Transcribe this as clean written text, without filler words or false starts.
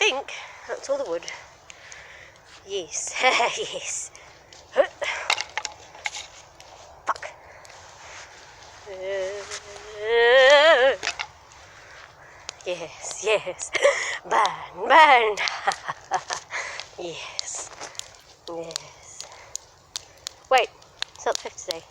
think that's all the wood. Yes, yes. Fuck. Yes, yes. Burn, burn. Yes, yes. Wait, it's not 5th today.